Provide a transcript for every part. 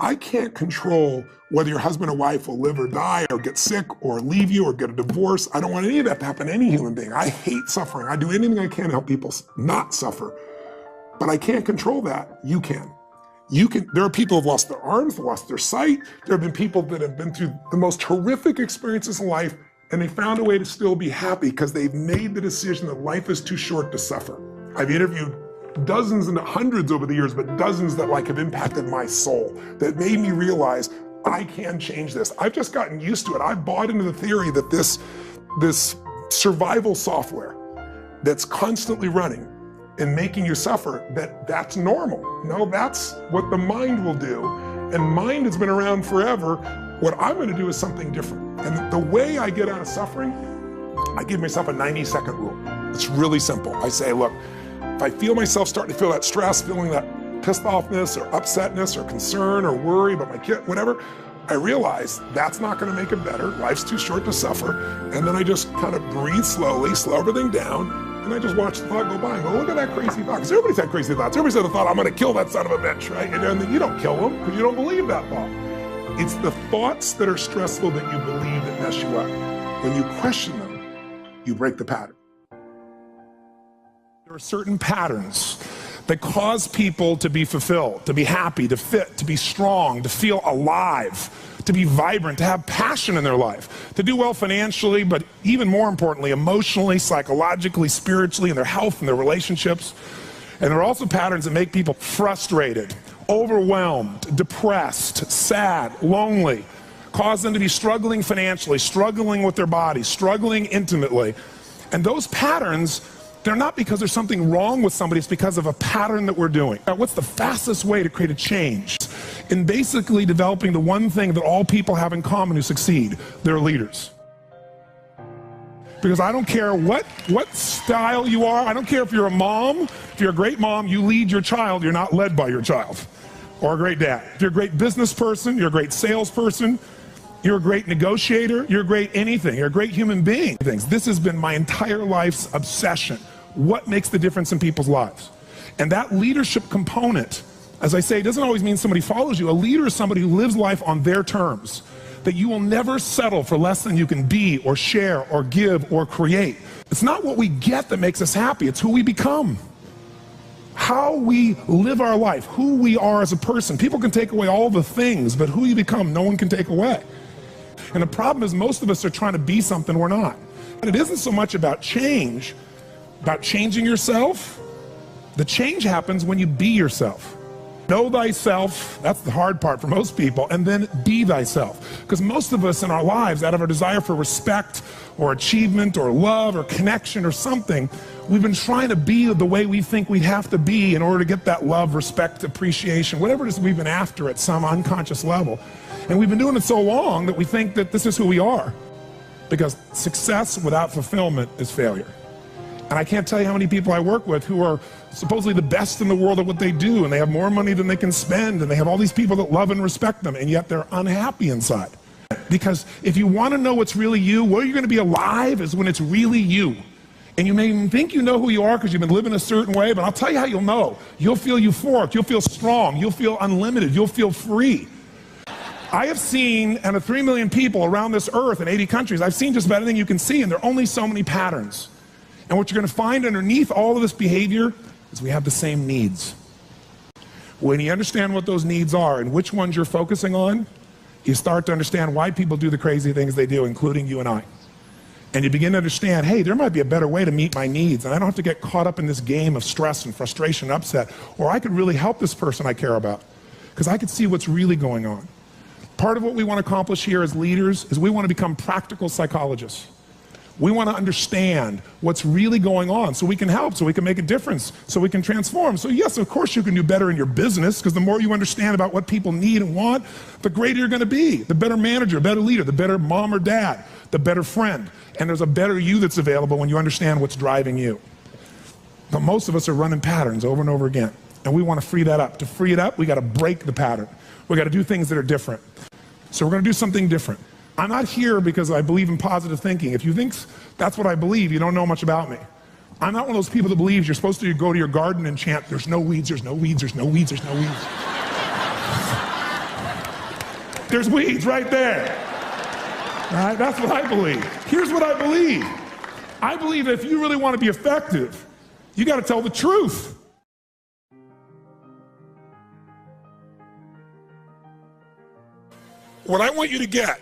I can't control whether your husband or wife will live or die or get sick or leave you or get a divorce. I don't want any of that to happen to any human being. I hate suffering. I do anything I can to help people not suffer. But I can't control that. You can. There are people who have lost their arms, lost their sight. There have been people that have been through the most horrific experiences in life, and they found a way to still be happy because they've made the decision that life is too short to suffer. I've interviewed dozens and hundreds over the years, but dozens that have impacted my soul, that made me realize I can change this. I've just gotten used to it. I bought into the theory that this survival software that's constantly running and making you suffer, that's normal. No, that's what the mind will do. And mind has been around forever. What I'm gonna do is something different. And the way I get out of suffering, I give myself a 90-second rule. It's really simple. I say, look, if I feel myself starting to feel that stress, feeling that pissed offness or upsetness or concern or worry about my kid, whatever, I realize that's not gonna make it better. Life's too short to suffer. And then I just kind of breathe slowly, slow everything down, and I just watch the thought go by and go, look at that crazy thought. Because everybody's had crazy thoughts. Everybody's had the thought, I'm gonna kill that son of a bitch, right? And then you don't kill them because you don't believe that thought. It's the thoughts that are stressful that you believe that mess you up. When you question them, you break the pattern. There are certain patterns that cause people to be fulfilled, to be happy, to fit, to be strong, to feel alive, to be vibrant, to have passion in their life, to do well financially, but even more importantly, emotionally, psychologically, spiritually, in their health and their relationships. And there are also patterns that make people frustrated, overwhelmed, depressed, sad, lonely, cause them to be struggling financially, struggling with their body, struggling intimately. And those patterns, they're not because there's something wrong with somebody, it's because of a pattern that we're doing. Now, what's the fastest way to create a change? In basically developing the one thing that all people have in common who succeed, they're leaders. Because I don't care what style you are, I don't care if you're a mom, if you're a great mom, you lead your child, you're not led by your child. Or a great dad. If you're a great business person, you're a great salesperson, you're a great negotiator, you're a great anything, you're a great human being. This has been my entire life's obsession. What makes the difference in people's lives? And that leadership component, as I say, it doesn't always mean somebody follows you. A leader is somebody who lives life on their terms, that you will never settle for less than you can be or share or give or create. It's not what we get that makes us happy, it's who we become. How we live our life, who we are as a person. People can take away all the things, but who you become, no one can take away. And the problem is most of us are trying to be something we're not. And it isn't so much about change, about changing yourself. The change happens when you be yourself. Know thyself, that's the hard part for most people, and then be thyself. Because most of us in our lives, out of our desire for respect or achievement or love or connection or something, we've been trying to be the way we think we have to be in order to get that love, respect, appreciation, whatever it is we've been after at some unconscious level. And we've been doing it so long that we think that this is who we are. Because success without fulfillment is failure. And I can't tell you how many people I work with who are supposedly the best in the world at what they do, and they have more money than they can spend, and they have all these people that love and respect them, and yet they're unhappy inside. Because if you want to know what's really you, where you're going to be alive is when it's really you. And you may even think you know who you are because you've been living a certain way, but I'll tell you how you'll know. You'll feel euphoric, you'll feel strong, you'll feel unlimited, you'll feel free. I have seen, out of 3 million people around this earth in 80 countries, I've seen just about anything you can see, and there are only so many patterns. And what you're going to find underneath all of this behavior is we have the same needs. When you understand what those needs are and which ones you're focusing on, you start to understand why people do the crazy things they do, including you and I. And you begin to understand, hey, there might be a better way to meet my needs, and I don't have to get caught up in this game of stress and frustration and upset, or I could really help this person I care about, because I could see what's really going on. Part of what we want to accomplish here as leaders is we want to become practical psychologists. We want to understand what's really going on so we can help, so we can make a difference, so we can transform. So yes, of course you can do better in your business, because the more you understand about what people need and want, the greater you're going to be. The better manager, better leader, the better mom or dad, the better friend. And there's a better you that's available when you understand what's driving you. But most of us are running patterns over and over again. And we want to free that up. To free it up, we got to break the pattern. We got to do things that are different. So we're going to do something different. I'm not here because I believe in positive thinking. If you think that's what I believe, you don't know much about me. I'm not one of those people that believes you're supposed to go to your garden and chant, there's no weeds, there's no weeds, there's no weeds, there's no weeds. There's weeds right there. All right, that's what I believe. Here's what I believe. I believe that if you really want to be effective, you got to tell the truth. What I want you to get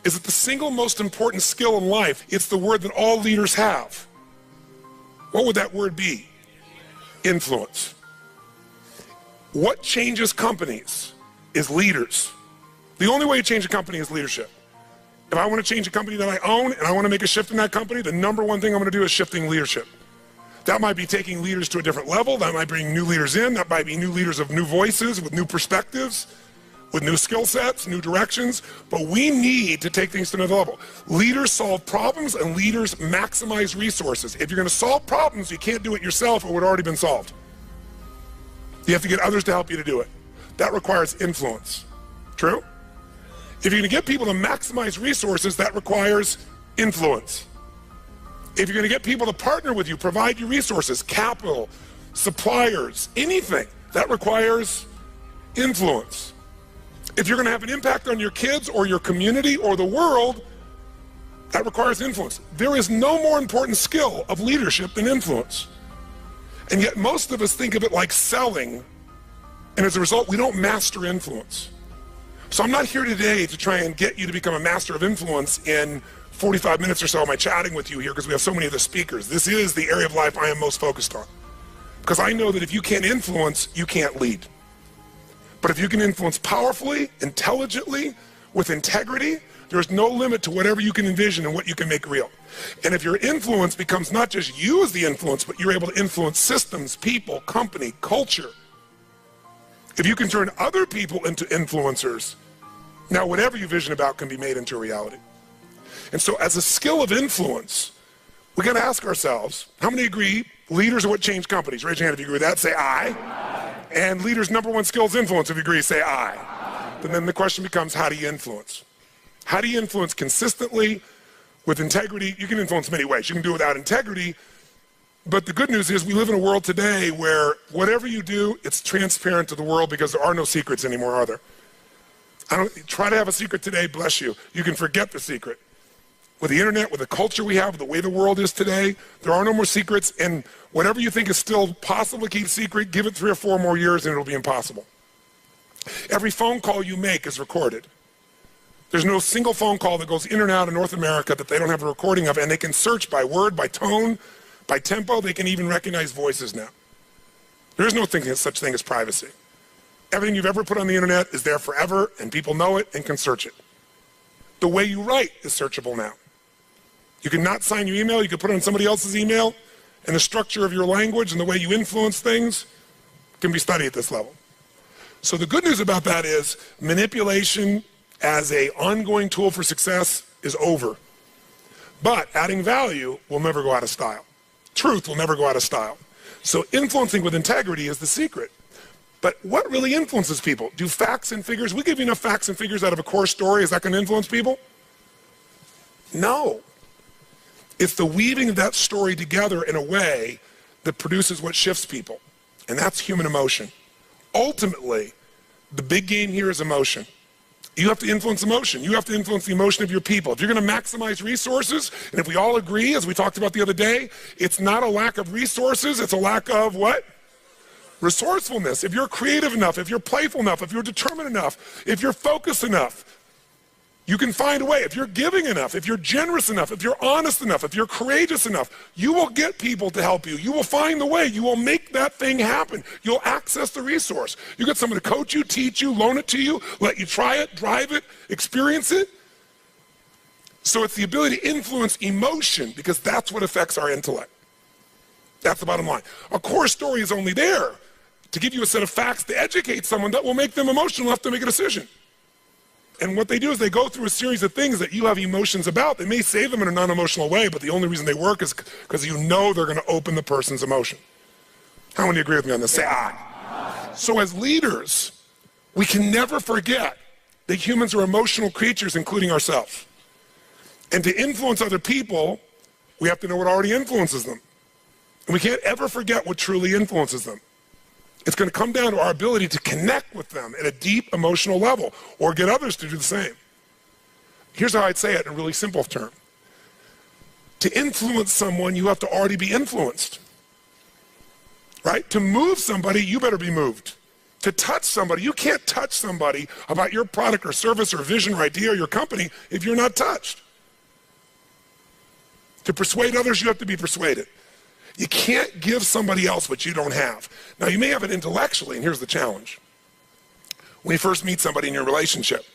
is that the single most important skill in life, it's the word that all leaders have. What would that word be? Influence. What changes companies is leaders. The only way to change a company is leadership. If I want to change a company that I own and I want to make a shift in that company, the number one thing I'm going to do is shifting leadership. That might be taking leaders to a different level. That might bring new leaders in. That might be new leaders of new voices with new perspectives, with new skill sets, new directions, but we need to take things to another level. Leaders solve problems and leaders maximize resources. If you're gonna solve problems, you can't do it yourself or it would already been solved. You have to get others to help you to do it. That requires influence. True? If you're gonna get people to maximize resources, that requires influence. If you're gonna get people to partner with you, provide you resources, capital, suppliers, anything, that requires influence. If you're going to have an impact on your kids or your community or the world, that requires influence. There is no more important skill of leadership than influence. And yet most of us think of it like selling, and as a result, we don't master influence. So I'm not here today to try and get you to become a master of influence in 45 minutes or so of my chatting with you here, because we have so many of the speakers. This is the area of life I am most focused on. Because I know that if you can't influence, you can't lead. But if you can influence powerfully, intelligently, with integrity, there's no limit to whatever you can envision and what you can make real. And if your influence becomes not just you as the influence, but you're able to influence systems, people, company, culture. If you can turn other people into influencers, now whatever you vision about can be made into a reality. And so as a skill of influence, we got to ask ourselves, how many agree leaders are what change companies? Raise your hand if you agree with that, say aye. And leaders' number one skill is influence. If you agree, say aye. And then the question becomes, how do you influence? How do you influence consistently with integrity? You can influence many ways. You can do it without integrity. But the good news is we live in a world today where whatever you do, it's transparent to the world because there are no secrets anymore, are there? Try to have a secret today, bless you. You can forget the secret. With the internet, with the culture we have, the way the world is today, there are no more secrets, and whatever you think is still possible to keep secret, give it 3 or 4 more years and it'll be impossible. Every phone call you make is recorded. There's no single phone call that goes in and out of North America that they don't have a recording of, and they can search by word, by tone, by tempo. They can even recognize voices now. There is no such thing as privacy. Everything you've ever put on the internet is there forever, and people know it and can search it. The way you write is searchable now. You can not sign your email, you can put it on somebody else's email, and the structure of your language and the way you influence things can be studied at this level. So the good news about that is manipulation as an ongoing tool for success is over. But adding value will never go out of style. Truth will never go out of style. So influencing with integrity is the secret. But what really influences people? Do facts and figures, we give you enough facts and figures out of a core story, is that going to influence people? No. It's the weaving of that story together in a way that produces what shifts people. And that's human emotion. Ultimately, the big game here is emotion. You have to influence emotion. You have to influence the emotion of your people. If you're going to maximize resources, and if we all agree, as we talked about the other day, it's not a lack of resources, it's a lack of what? Resourcefulness. If you're creative enough, if you're playful enough, if you're determined enough, if you're focused enough, you can find a way. If you're giving enough, if you're generous enough, if you're honest enough, if you're courageous enough, you will get people to help you. You will find the way. You will make that thing happen. You'll access the resource. You get someone to coach you, teach you, loan it to you, let you try it, drive it, experience it. So it's the ability to influence emotion, because that's what affects our intellect. That's the bottom line. A core story is only there to give you a set of facts to educate someone that will make them emotional enough to make a decision. And what they do is they go through a series of things that you have emotions about. They may say them in a non-emotional way, but the only reason they work is because you know they're going to open the person's emotion. How many agree with me on this? Say aye. So as leaders, we can never forget that humans are emotional creatures, including ourselves. And to influence other people, we have to know what already influences them. And we can't ever forget what truly influences them. It's going to come down to our ability to connect with them at a deep emotional level or get others to do the same. Here's how I'd say it in a really simple term. To influence someone, you have to already be influenced, right? To move somebody, you better be moved. To touch somebody, you can't touch somebody about your product or service or vision or idea or your company if you're not touched. To persuade others, you have to be persuaded. You can't give somebody else what you don't have. Now, you may have it intellectually, and here's the challenge. When you first meet somebody in your relationship,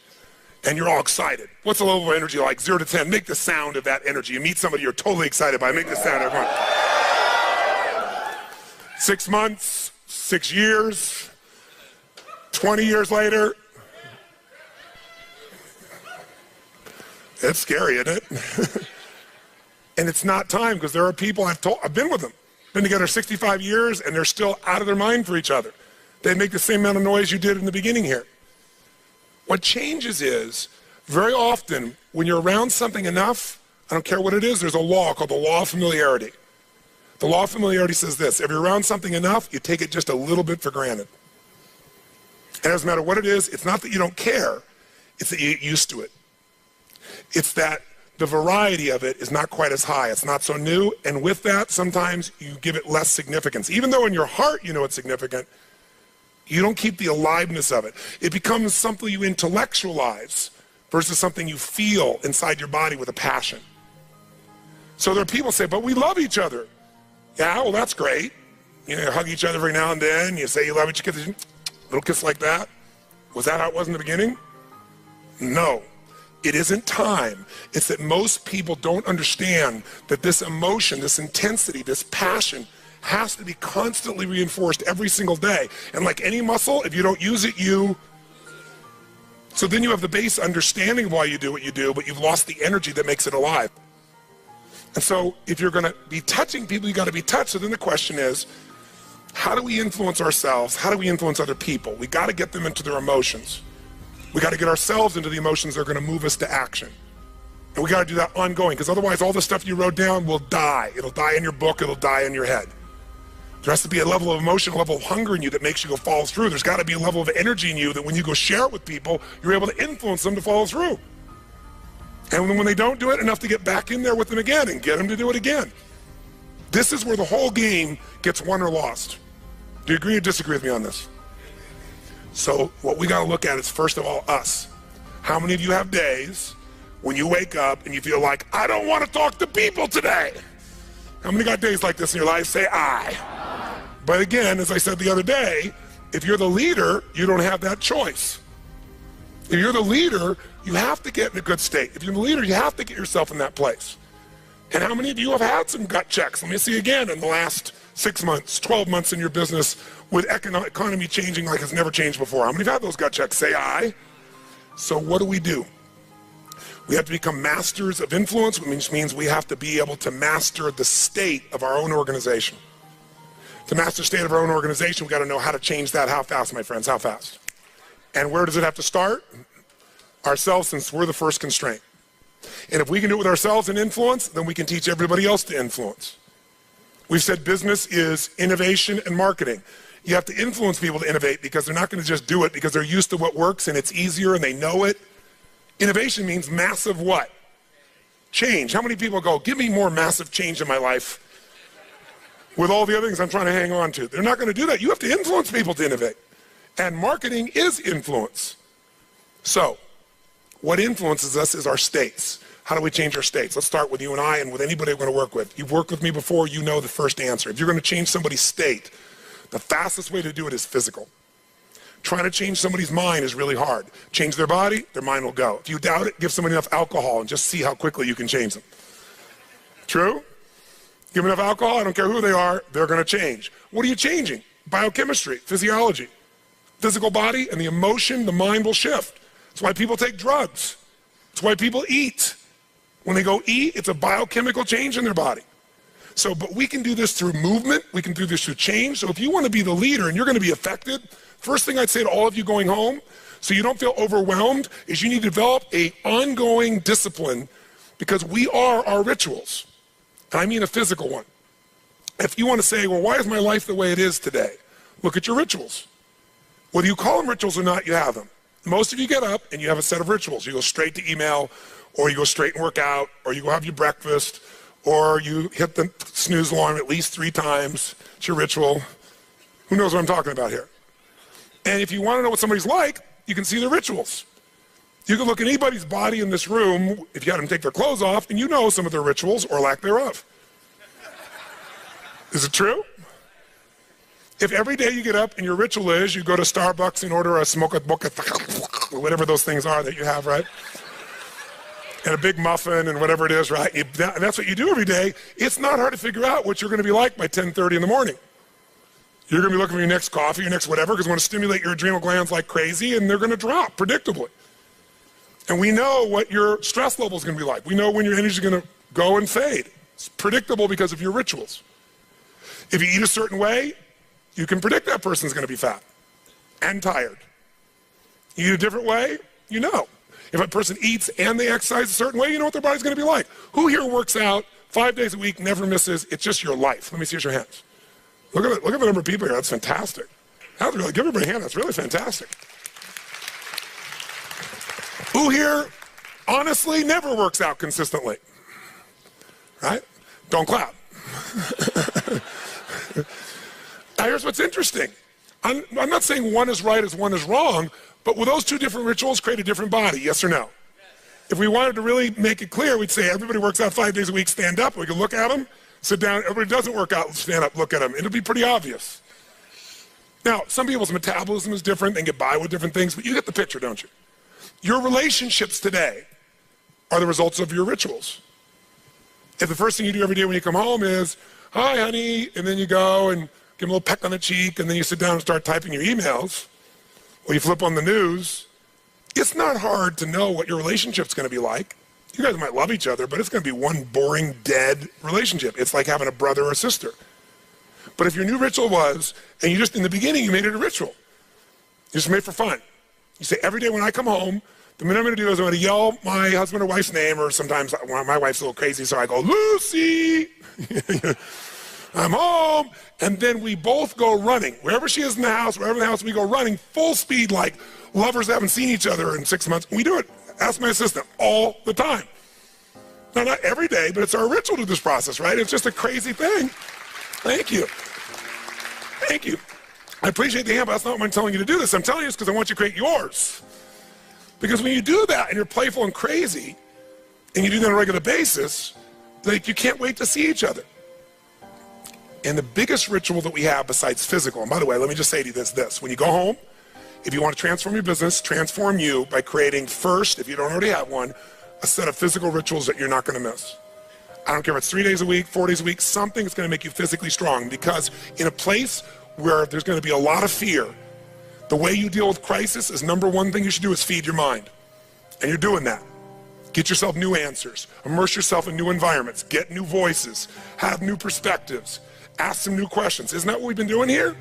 and you're all excited, what's the level of energy like? 0 to 10, make the sound of that energy. You meet somebody you're totally excited by, make the sound, everyone. 6 months, 6 years, 20 years later. It's scary, isn't it? And it's not time, because there are people I've been with them, been together 65 years, and they're still out of their mind for each other. They make the same amount of noise you did in the beginning here. What changes is, very often, when you're around something enough, I don't care what it is, there's a law called the law of familiarity. The law of familiarity says this: if you're around something enough, you take it just a little bit for granted. And it doesn't matter what it is, it's not that you don't care, it's that you get used to it. It's that the variety of it is not quite as high, it's not so new, and with that, sometimes you give it less significance. Even though in your heart you know it's significant, you don't keep the aliveness of it. It becomes something you intellectualize versus something you feel inside your body with a passion. So there are people who say, but we love each other. Yeah, well, that's great. You know, you hug each other every now and then, you say you love each other, little kiss like that. Was that how it was in the beginning? No, it isn't time. It's that most people don't understand that this emotion, this intensity, this passion has to be constantly reinforced every single day. And like any muscle, if you don't use it, so then you have the base understanding of why you do what you do, but you've lost the energy that makes it alive. And so if you're gonna be touching people, you gotta be touched. So then the question is, how do we influence ourselves? How do we influence other people? We gotta get them into their emotions. We gotta get ourselves into the emotions that are gonna move us to action. And we gotta do that ongoing, because otherwise all the stuff you wrote down will die. It'll die in your book, it'll die in your head. There has to be a level of emotion, a level of hunger in you that makes you go follow through. There's gotta be a level of energy in you that when you go share it with people, you're able to influence them to follow through. And when they don't do it, enough to get back in there with them again and get them to do it again. This is where the whole game gets won or lost. Do you agree or disagree with me on this? So what we gotta look at is, first of all, us. How many of you have days when you wake up and you feel like, I don't wanna talk to people today? How many got days like this in your life? Say I. But again, as I said the other day, if you're the leader, you don't have that choice. If you're the leader, you have to get in a good state. If you're the leader, you have to get yourself in that place. And how many of you have had some gut checks? Let me see again in the last 6 months, 12 months in your business with economy changing like it's never changed before. How many have had those gut checks? Say I. So what do? We have to become masters of influence, which means we have to be able to master the state of our own organization. To master the state of our own organization, we got to know how to change that. How fast, my friends? How fast? And where does it have to start? Ourselves, since we're the first constraint. And if we can do it with ourselves and influence, then we can teach everybody else to influence. We've said business is innovation and marketing. You have to influence people to innovate, because they're not going to just do it because they're used to what works and it's easier and they know it. Innovation means massive what? Change. How many people go, give me more massive change in my life with all the other things I'm trying to hang on to? They're not going to do that. You have to influence people to innovate. And marketing is influence. So, what influences us is our states. How do we change our states? Let's start with you and I and with anybody we're going to work with. You've worked with me before, you know the first answer. If you're going to change somebody's state, the fastest way to do it is physical. Trying to change somebody's mind is really hard. Change their body, their mind will go. If you doubt it, give somebody enough alcohol and just see how quickly you can change them. True? Give them enough alcohol, I don't care who they are, they're going to change. What are you changing? Biochemistry, physiology. Physical body and the emotion, the mind will shift. That's why people take drugs. That's why people eat. When they go eat, it's a biochemical change in their body. So, but we can do this through movement, we can do this through change. So if you want to be the leader and you're going to be affected, first thing I'd say to all of you going home, so you don't feel overwhelmed, is you need to develop an ongoing discipline, because we are our rituals. And I mean a physical one. If you want to say, well, why is my life the way it is today? look at your rituals. Whether you call them rituals or not, you have them. Most of you get up and you have a set of rituals. You go straight to email, or you go straight and work out, or you go have your breakfast, or you hit the snooze alarm at least 3 times. It's your ritual. Who knows what I'm talking about here? And if you want to know what somebody's like, you can see their rituals. You can look at anybody's body in this room, if you had them take their clothes off, and you know some of their rituals or lack thereof. Is it true? If every day you get up and your ritual is you go to Starbucks and order a smoke boca, whatever those things are that you have, right? And a big muffin and whatever it is, right? And that's what you do every day. It's not hard to figure out what you're going to be like by 10:30 in the morning. You're going to be looking for your next coffee, your next whatever, because it's going to stimulate your adrenal glands like crazy, and they're going to drop predictably. And we know what your stress level is going to be like. We know when your energy is going to go and fade. It's predictable because of your rituals. If you eat a certain way, you can predict that person's going to be fat and tired. You eat a different way, you know. If a person eats and they exercise a certain way, you know what their body's going to be like. Who here works out 5 days a week, never misses? It's just your life. Let me see your hands. Look at the number of people here. That's fantastic. Give everybody a hand. That's really fantastic. Who here, honestly, never works out consistently? Right? Don't clap. Now, here's what's interesting. I'm not saying one is right as one is wrong, but will those 2 different rituals create a different body, yes or no? Yes. If we wanted to really make it clear, we'd say everybody works out 5 days a week, stand up. We can look at them, sit down. Everybody doesn't work out, stand up, look at them. It'll be pretty obvious. Now, some people's metabolism is different. They can get by with different things, but you get the picture, don't you? Your relationships today are the results of your rituals. If the first thing you do every day when you come home is, hi, honey, and then you go and give them a little peck on the cheek, and then you sit down and start typing your emails, or you flip on the news, it's not hard to know what your relationship's going to be like. You guys might love each other, but it's going to be one boring, dead relationship. It's like having a brother or sister. But if your new ritual was, and you just, in the beginning, you made it a ritual. You just made it for fun. You say, every day when I come home, the minute I'm going to do is I'm going to yell my husband or wife's name, or sometimes my wife's a little crazy, so I go, Lucy! I'm home, and then we both go running. Wherever she is in the house, wherever in the house, we go running full speed like lovers that haven't seen each other in 6 months. We do it, ask my assistant, all the time. Now, not every day, but it's our ritual to this process, right? It's just a crazy thing. Thank you. Thank you. I appreciate the hand, but that's not why I'm telling you to do this. I'm telling you this because I want you to create yours. Because when you do that and you're playful and crazy, and you do that on a regular basis, like you can't wait to see each other. And the biggest ritual that we have besides physical, and by the way, let me just say to you this. When you go home, if you want to transform your business, transform you by creating first, if you don't already have one, a set of physical rituals that you're not going to miss. I don't care if it's 3 days a week, 4 days a week, something that's going to make you physically strong. Because in a place where there's going to be a lot of fear, the way you deal with crisis is number one thing you should do is feed your mind. And you're doing that. Get yourself new answers. Immerse yourself in new environments. Get new voices. Have new perspectives. Ask some new questions. Isn't that what we've been doing here?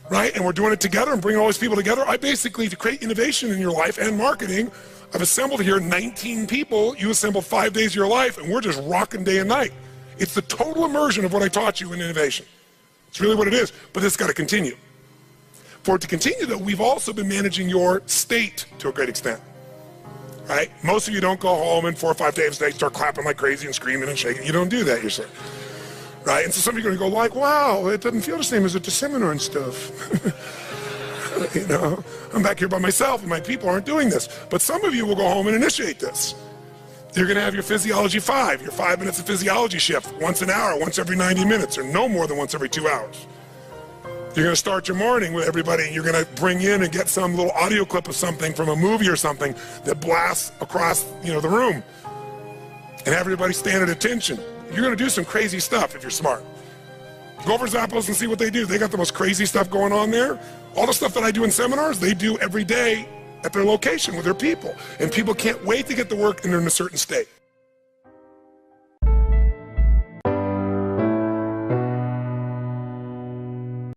Right? And we're doing it together and bringing all these people together. I basically, to create innovation in your life and marketing, I've assembled here 19 people. You assembled 5 days of your life, and we're just rocking day and night. It's the total immersion of what I taught you in innovation. It's really what it is, but it's got to continue. For it to continue, though, we've also been managing your state to a great extent. Right? Most of you don't go home and 4 or 5 days a day start clapping like crazy and screaming and shaking. You don't do that usually. Right? And so some of you are going to go like, wow, it doesn't feel the same as at the seminar and stuff. You know, I'm back here by myself and my people aren't doing this. But some of you will go home and initiate this. You're going to have your Physiology 5, your 5 minutes of physiology shift, once an hour, once every 90 minutes, or no more than once every 2 hours. You're going to start your morning with everybody, and you're going to bring in and get some little audio clip of something from a movie or something that blasts across, the room, and have everybody stand at attention. You're going to do some crazy stuff if you're smart. Go over Zappos and see what they do. They got the most crazy stuff going on there. All the stuff that I do in seminars, they do every day at their location with their people. And people can't wait to get to work and they're in a certain state.